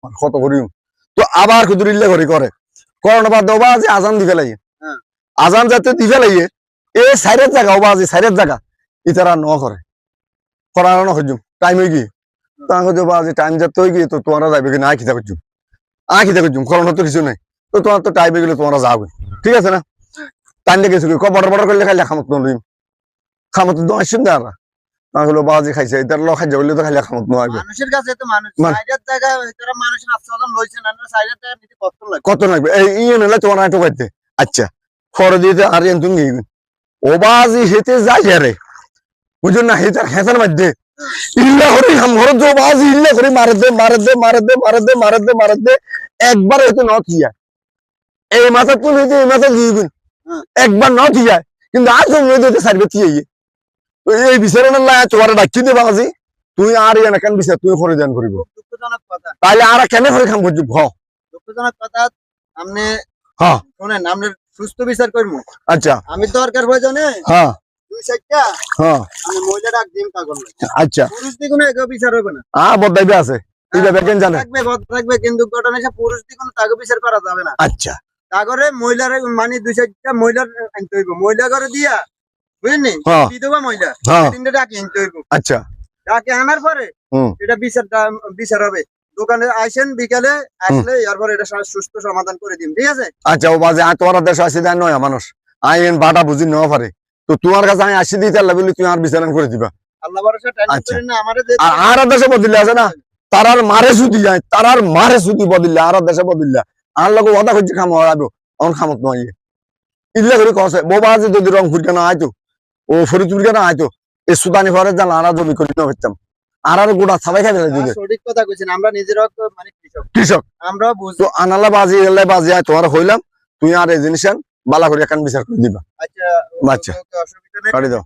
কত করিম তো আবার কুদুরিল্লে ঘড়ি করে করোনা বাদ দেওয়া যে আজান দি ফেলাই আজান যাতে দি ফেলাইয়ে এই সাইরের জায়গা ওবা যে সাইরের জায়গা ইতারা ন করে করার না হইজুম টাইম হয়ে গিয়ে তাহলে যে বাজে টাইম যাতে হয়ে গিয়ে তো তোমরা যাবে কি না খিদা করছুম খিদা করছুম করোনা তো কিছু নাই তো তোমার তো টাইম হয়ে গেলে তোমরা যাবে ঠিক আছে না টাইম লেগেছে বড় বড় করলে খাইলে খামত নলিম খামত তো আসছেন না তাহলে বাজে খাইছে এটার ল খাইছে বললে তো খাইলে খামত নয় মানুষের কাছে তো মানুষ সাইডের জায়গা তারা মানুষের আশ্রয় লইছে না সাইডের জায়গা নিতে কত লাগবে এই ইয়ে নেলে তোমার আটো করতে আচ্ছা খড় দিতে আর তুমি নিয়ে ও বাজি হেতে যায় রে বুঝুন না হেতার খেতার মধ্যে ইল্লা করে আমার যে বাজি ইল্লা করে মারে দে একবার হয়তো ন থিয়া এই মাথা তুলে এই মাথা দিবেন একবার ন থিয়া কিন্তু আজ তুমি দিতে সারবে থিয়ে তো এই বিচারে না তোমার ডাকি দে বাজি তুই আর এনে কেন বিচার তুই করে দেন করিব দুঃখজনক কথা তাহলে আর কেন করে খাম বুঝু হ দুঃখজনক কথা আপনি হ্যাঁ শুনেন আপনি সুস্থ বিচার করব আচ্ছা আমি দরকার প্রয়োজনে হ্যাঁ দুই সাইডটা হ্যাঁ আমি মহিলা ডাক দিম কাগজ আচ্ছা পুরুষ দিগুনে এগো বিচার হবে না বদলাইবে আছে এইভাবে কেন জানে থাকবে কিন্তু ঘটনা হিসেবে পুরুষ দিগুনে তাকে বিচার করা যাবে না আচ্ছা তাগরে মহিলার মানে দুই সাইডটা মহিলার আনতে হইব মহিলা করে দিয়া বুঝলি বিধবা মহিলা তিনটা ডাকে আনতে হইব আচ্ছা ডাকে আনার পরে এটা বিচার হবে দোকানে আইসেন বিকালে আসলে এরপর এটা সুস্থ সমাধান করে দিন ঠিক আছে আচ্ছা ও বাজে তোমার দেশ আসি দেয় নয় মানুষ আইন বাটা বুঝি নেওয়া পারে তো তোমার কাছে আমি আসি দিতে আল্লাহ বলি তুমি আর বিচারণ করে দিবা আল্লাহ ভরসা টেনশন করেন না আমারে আর দেশে বদলে আছে না তারার মারে সুদি যায় তারার মারে সুদি বদলে আর দেশে বদলে আর লোক ওদা করছে খাম আইবো অন খামত নয় ইল্লা করে কসে বোবা আছে যদি রংপুর কেন আইতো ও ফরিদপুর কেন আইতো এই সুদানি ঘরে জানা আর জমি করে না হইতাম আর গোটা সবাই খাই ফেলে দিলে সঠিক কথা কইছেন আমরা নিজেরাও তো মানে কৃষক আমরা বুঝি তো আনালা বাজি এলাই বাজি আয় তোমার হইলাম তুই আর এই জিনিস বালা করে এখান বিচার করে দিবা আচ্ছা আচ্ছা অসুবিধা নেই কাটি দাও